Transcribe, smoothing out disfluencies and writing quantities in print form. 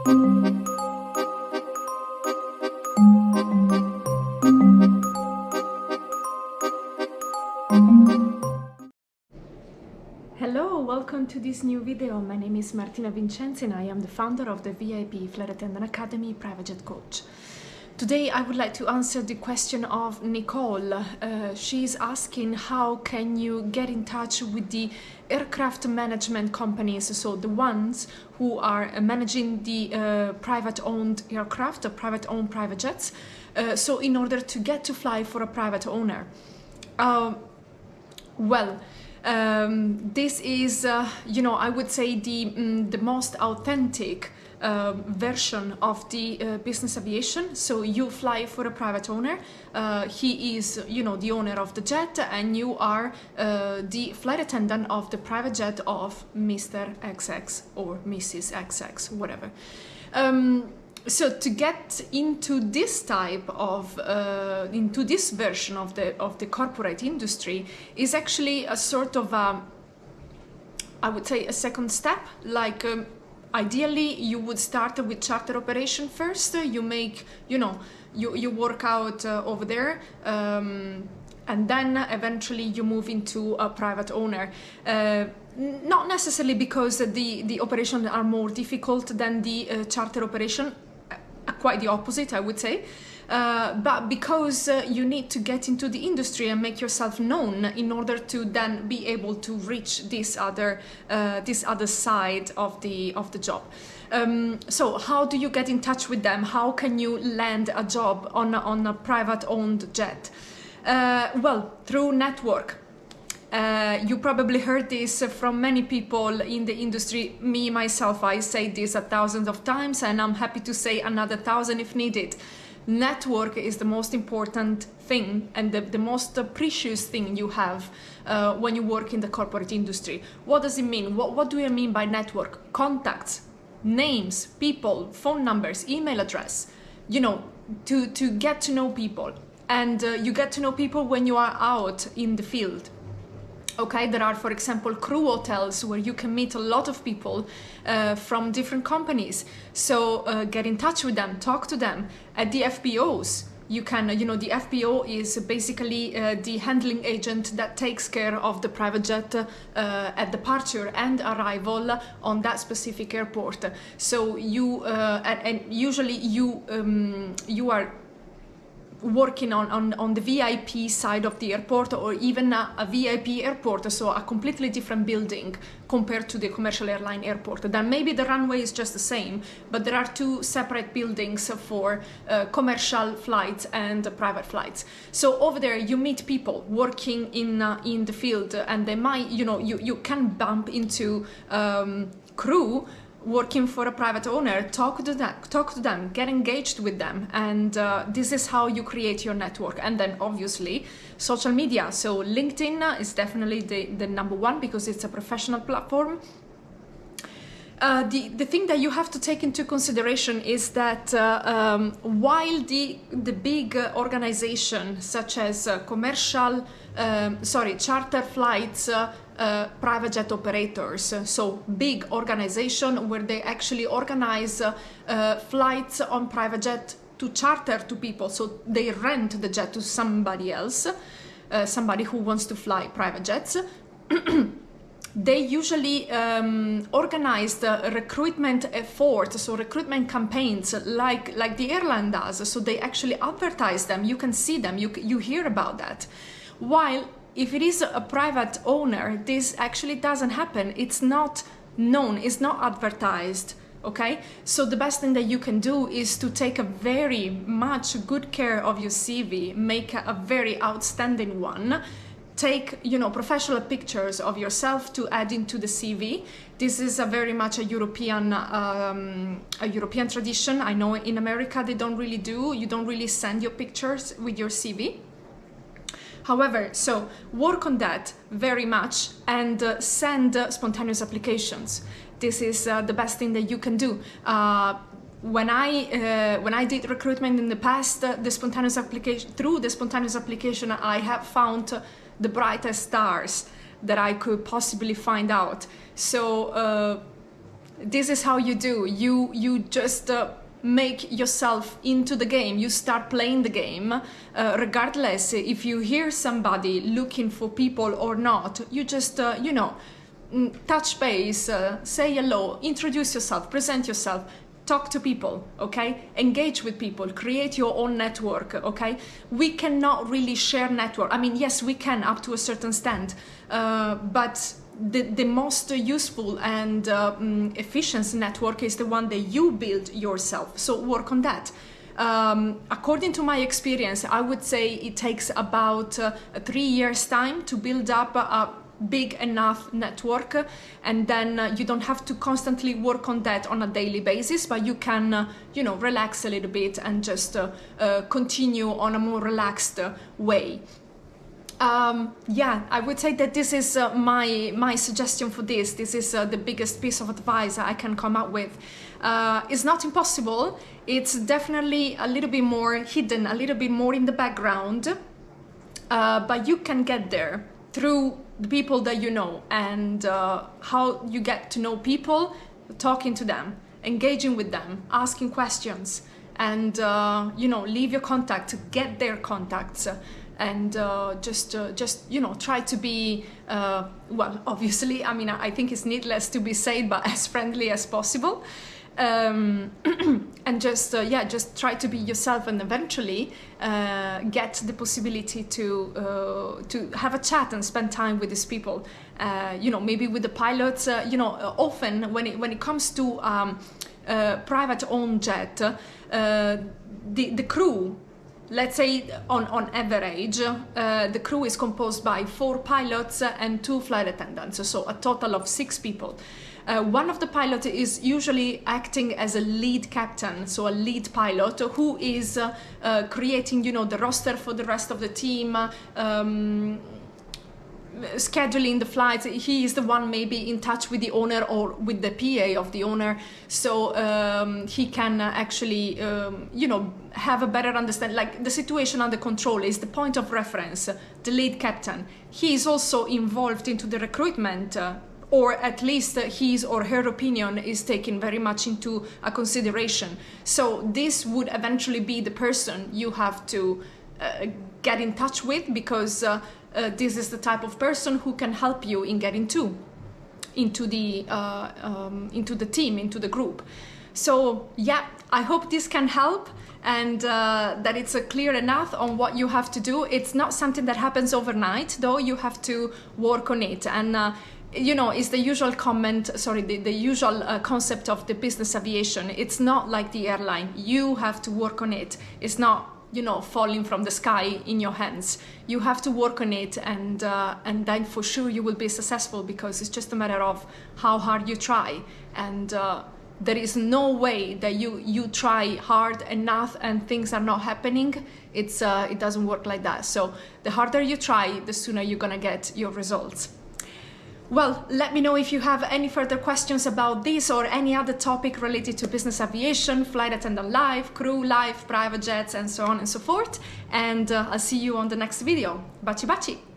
Hello, welcome to this new video. My name is Martina Vincenzi and I am the founder of the VIP Flight Attendant Academy Private Jet Coach. Today I would like to answer the question of Nicole. She's asking how can you get in touch with the aircraft management companies, so the ones who are managing the private-owned aircraft, private-owned private jets, so in order to get to fly for a private owner. This is, I would say the most authentic version of the business aviation. So you fly for a private owner. He is, the owner of the jet, and you are the flight attendant of the private jet of Mr. XX or Mrs. XX, whatever. So to get into this type of, into this version of the corporate industry is actually a sort of, I would say, a second step. Like ideally, you would start with charter operation first. You make, you work out over there, and then eventually you move into a private owner. Not necessarily because the operations are more difficult than the charter operation. Quite the opposite, I would say, but because you need to get into the industry and make yourself known in order to then be able to reach this other side of the job. So how do you get in touch with them? How can you land a job on a private-owned jet? Well, through network. You probably heard this from many people in the industry. Me, myself, I say this 1,000 of times, and I'm happy to say another 1,000 if needed. Network is the most important thing and the most precious thing you have when you work in the corporate industry. What does it mean? What do I mean by network? Contacts, names, people, phone numbers, email address, to get to know people. And you get to know people when you are out in the field. Okay, there are, for example, crew hotels where you can meet a lot of people from different companies. So get in touch with them, talk to them. At the FBOs, you can, the FBO is basically the handling agent that takes care of the private jet at departure and arrival on that specific airport. So you, and usually you are working on the VIP side of the airport, or even a VIP airport, so a completely different building compared to the commercial airline airport. Then maybe the runway is just the same, but there are two separate buildings for commercial flights and private flights. So over there you meet people working in the field, and they might, you can bump into crew working for a private owner. Talk to them, get engaged with them, and this is how you create your network. And then obviously social media. So LinkedIn is definitely the number one because it's a professional platform. The thing that you have to take into consideration is that while the big organizations such as charter flights, private jet operators, so big organization where they actually organize flights on private jet to charter to people, so they rent the jet to somebody else, somebody who wants to fly private jets. They usually organize the recruitment effort, so recruitment campaigns like the airline does. So they actually advertise them. You can see them. You hear about that. While if it is a private owner, this actually doesn't happen. It's not known. It's not advertised. Okay, so the best thing that you can do is to take a very much good care of your CV, make a very outstanding one. Take, professional pictures of yourself to add into the CV. This is a very much a European tradition. I know in America they don't really do. You don't really send your pictures with your CV. However, so work on that very much and send spontaneous applications. This is the best thing that you can do. When I did recruitment in the past, through the spontaneous application, I have found the brightest stars that I could possibly find out. So this is how you do. You just make yourself into the game. You start playing the game, regardless if you hear somebody looking for people or not. You just you know, touch base, say hello, introduce yourself, present yourself, talk to people, okay? Engage with people, create your own network, okay? We cannot really share network. I mean, yes, we can up to a certain stand, but the most useful and efficient network is the one that you build yourself. So work on that. According to my experience, I would say it takes about 3 years time to build up a big enough network, and then you don't have to constantly work on that on a daily basis, but you can you know, relax a little bit and just continue on a more relaxed way. Yeah, I would say that this is my suggestion for this. This is the biggest piece of advice I can come up with. It's not impossible. It's definitely a little bit more hidden, a little bit more in the background, but you can get there through the people that you know. And how you get to know people: talking to them, engaging with them, asking questions, and you know, leave your contact, get their contacts, and just you know, try to be well, obviously, I mean, I think it's needless to be said, but as friendly as possible. And just yeah, just try to be yourself, and eventually get the possibility to have a chat and spend time with these people. You know, maybe with the pilots. You know, often when it comes to private owned jet, the crew, let's say on average, the crew is composed by 4 pilots and 2 flight attendants, so a total of 6 people. One of the pilots is usually acting as a lead captain, so a lead pilot who is creating, you know, the roster for the rest of the team, scheduling the flights. He is the one maybe in touch with the owner or with the PA of the owner, so he can actually you know, have a better understanding, like the situation under control, is the point of reference, the lead captain. He is also involved into the recruitment, or at least his or her opinion is taken very much into a consideration. So this would eventually be the person you have to get in touch with, because this is the type of person who can help you in getting into the team, into the group. So yeah, I hope this can help, and that it's clear enough on what you have to do. It's not something that happens overnight, though. You have to work on it, and you know, it's the usual comment, sorry, the usual concept of the business aviation. It's not like the airline. You have to work on it. It's not, you know, falling from the sky in your hands. You have to work on it, and then for sure you will be successful, because it's just a matter of how hard you try. And there is no way that you try hard enough and things are not happening. It doesn't work like that. So the harder you try, the sooner you're gonna get your results. Well, let me know if you have any further questions about this or any other topic related to business aviation, flight attendant life, crew life, private jets, and so on and so forth. And I'll see you on the next video. Baci baci!